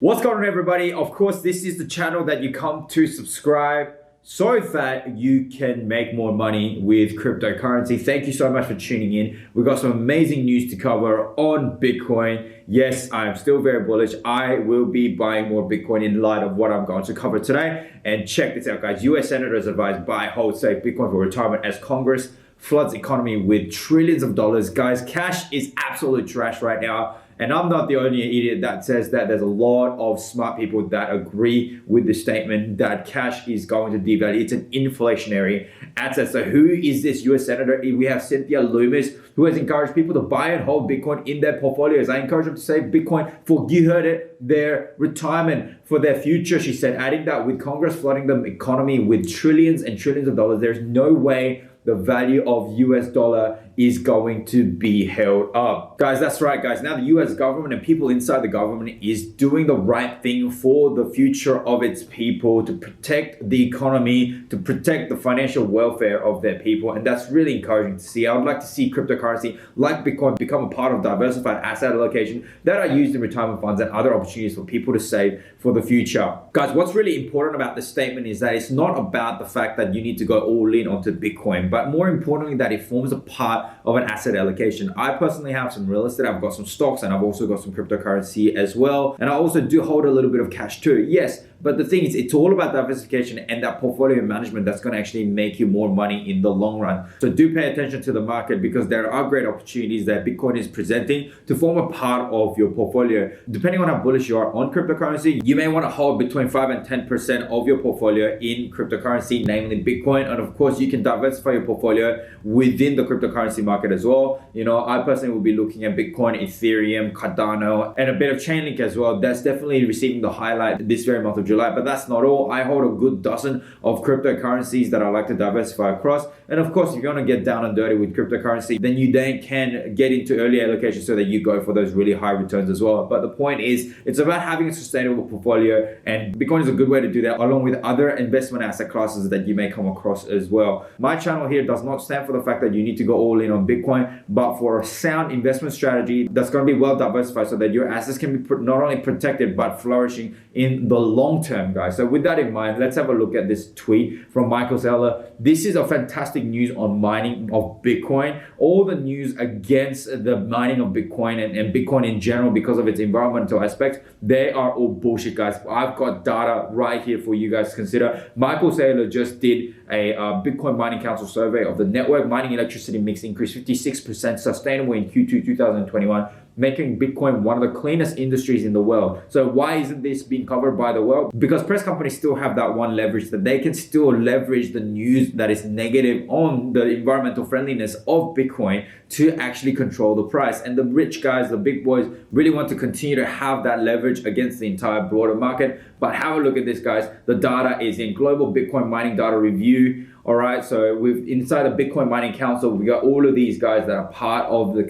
What's going on, everybody? Of course, this is the channel that you come to subscribe so that you can make more money with cryptocurrency. Thank you so much for tuning in. We've got some amazing news to cover on Bitcoin. Yes, I'm still very bullish. I will be buying more Bitcoin in light of what I'm going to cover today. And check this out, guys. US senators advise buy, hold, save Bitcoin for retirement as Congress floods economy with trillions of dollars. Guys, cash is absolute trash right now. And I'm not the only idiot that says that. There's a lot of smart people that agree with the statement that cash is going to devalue. It's an inflationary asset. So who is this US Senator? We have Cynthia Loomis, who has encouraged people to buy and hold Bitcoin in their portfolios. I encourage them to save Bitcoin for, you heard it, their retirement, for their future, she said, adding that with Congress flooding the economy with trillions and trillions of dollars, there's no way the value of US dollar is going to be held up. Guys, that's right, guys. Now the US government and people inside the government is doing the right thing for the future of its people, to protect the economy, to protect the financial welfare of their people. And that's really encouraging to see. I would like to see cryptocurrency like Bitcoin become a part of diversified asset allocation that are used in retirement funds and other opportunities for people to save for the future. Guys, what's really important about this statement is that it's not about the fact that you need to go all in onto Bitcoin, but more importantly, that it forms a part of an asset allocation. I personally have some real estate, I've got some stocks, and I've also got some cryptocurrency as well. And I also do hold a little bit of cash too. Yes, but the thing is, it's all about diversification and that portfolio management that's going to actually make you more money in the long run. So do pay attention to the market, because there are great opportunities that Bitcoin is presenting to form a part of your portfolio. Depending on how bullish you are on cryptocurrency, you may want to hold between 5 and 10% of your portfolio in cryptocurrency, namely Bitcoin. And of course, you can diversify your portfolio within the cryptocurrency market as well. You know, I personally will be looking at Bitcoin, Ethereum, Cardano, and a bit of Chainlink as well. That's definitely receiving the highlight this very month of July, but that's not all. I hold a good dozen of cryptocurrencies that I like to diversify across. And of course, if you want to get down and dirty with cryptocurrency, then you can get into early allocation so that you go for those really high returns as well. But the point is, it's about having a sustainable portfolio, and Bitcoin is a good way to do that, along with other investment asset classes that you may come across as well. My channel here does not stand for the fact that you need to go all in on Bitcoin, but for a sound investment strategy that's going to be well diversified so that your assets can be not only protected but flourishing in the long term, guys. So with that in mind, let's have a look at this tweet from Michael Saylor. This is a fantastic news on mining of Bitcoin. All the news against the mining of Bitcoin and Bitcoin in general because of its environmental aspects, they are all bullshit, guys. I've got data right here for you guys to consider. Michael Saylor just did a Bitcoin Mining Council survey of the network mining electricity mix increased 56% sustainable in Q2 2021, making Bitcoin one of the cleanest industries in the world. So why isn't this being covered by the world? Because press companies still have that one leverage, that they can still leverage the news that is negative on the environmental friendliness of Bitcoin to actually control the price. And the rich guys, the big boys, really want to continue to have that leverage against the entire broader market. But have a look at this, guys. The data is in Global Bitcoin Mining Data Review. All right, so inside the Bitcoin Mining Council, we got all of these guys that are part of the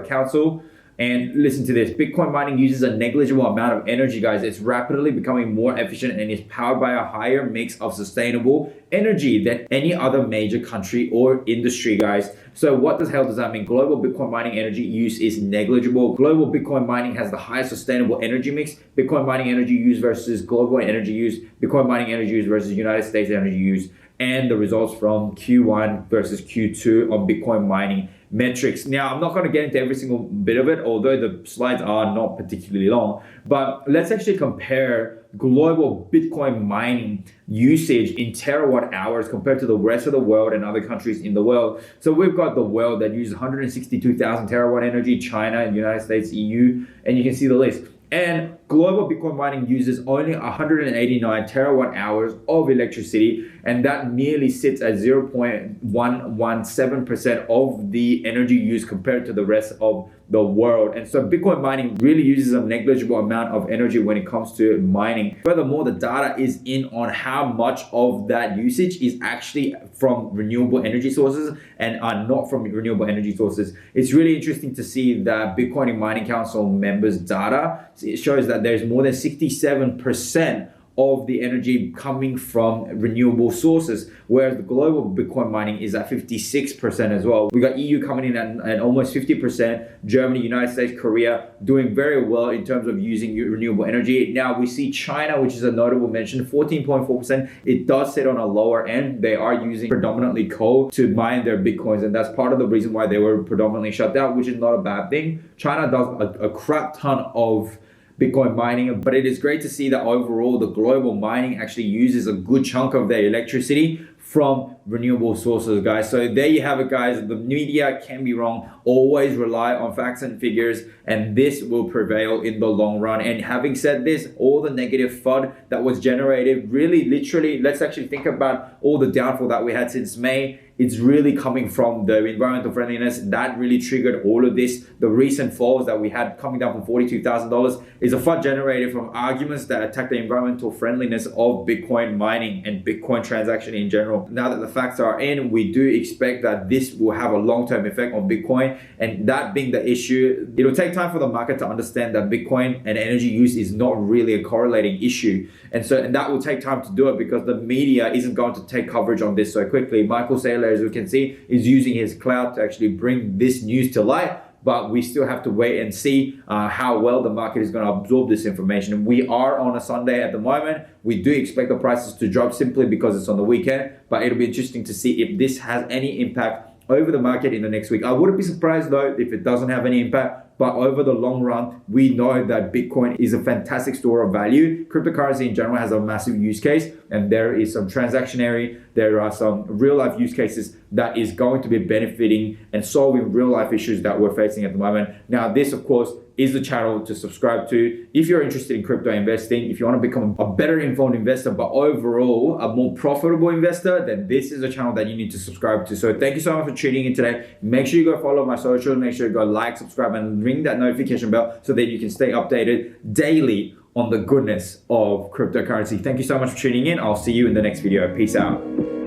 council. And listen to this, Bitcoin mining uses a negligible amount of energy, guys. It's rapidly becoming more efficient and is powered by a higher mix of sustainable energy than any other major country or industry, guys. So what the hell does that mean? Global Bitcoin mining energy use is negligible. Global Bitcoin mining has the highest sustainable energy mix. Bitcoin mining energy use versus global energy use. Bitcoin mining energy use versus United States energy use. And the results from Q1 versus Q2 on Bitcoin mining metrics. Now, I'm not going to get into every single bit of it, although the slides are not particularly long, but let's actually compare global Bitcoin mining usage in terawatt hours compared to the rest of the world and other countries in the world. So we've got the world that uses 162,000 terawatt energy, China, United States, EU, and you can see the list. And global Bitcoin mining uses only 189 terawatt hours of electricity, and that nearly sits at 0.117% of the energy used compared to the rest of the world. And so Bitcoin mining really uses a negligible amount of energy when it comes to mining. Furthermore, the data is in on how much of that usage is actually from renewable energy sources and are not from renewable energy sources. It's really interesting to see that Bitcoin Mining Council members' data. It shows that there's more than 67% of the energy coming from renewable sources, whereas the global Bitcoin mining is at 56% as well. We got EU coming in at almost 50%, Germany, United States, Korea doing very well in terms of using renewable energy. Now we see China, which is a notable mention, 14.4%. It does sit on a lower end. They are using predominantly coal to mine their Bitcoins, and that's part of the reason why they were predominantly shut down, which is not a bad thing. China does a crap ton of Bitcoin mining, but it is great to see that overall the global mining actually uses a good chunk of their electricity from renewable sources, guys. So there you have it, guys. The media can be wrong. Always rely on facts and figures, and this will prevail in the long run. And having said this, all the negative FUD that was generated, really, literally, let's actually think about all the downfall that we had since May. It's really coming from the environmental friendliness. That really triggered all of this. The recent falls that we had coming down from $42,000 is a FUD generated from arguments that attack the environmental friendliness of Bitcoin mining and Bitcoin transaction in general. Now that the facts are in, we do expect that this will have a long-term effect on Bitcoin. And that being the issue, it'll take time for the market to understand that Bitcoin and energy use is not really a correlating issue. And that will take time to do it because the media isn't going to take coverage on this so quickly. Michael Saylor, as we can see, is using his clout to actually bring this news to light. But we still have to wait and see how well the market is going to absorb this information. We are on a Sunday at the moment. We do expect the prices to drop simply because it's on the weekend. But it'll be interesting to see if this has any impact over the market in the next week. I wouldn't be surprised though if it doesn't have any impact. But over the long run, we know that Bitcoin is a fantastic store of value. Cryptocurrency in general has a massive use case, and there is some transactionary, there are some real life use cases that is going to be benefiting and solving real life issues that we're facing at the moment. Now, this of course is the channel to subscribe to if you're interested in crypto investing. If you want to become a better informed investor, but overall a more profitable investor, then this is a channel that you need to subscribe to. So thank you so much for tuning in today. Make sure you go follow my socials, make sure you go like, subscribe, and ring that notification bell so that you can stay updated daily on the goodness of cryptocurrency. Thank you so much for tuning in. I'll see you in the next video. Peace out.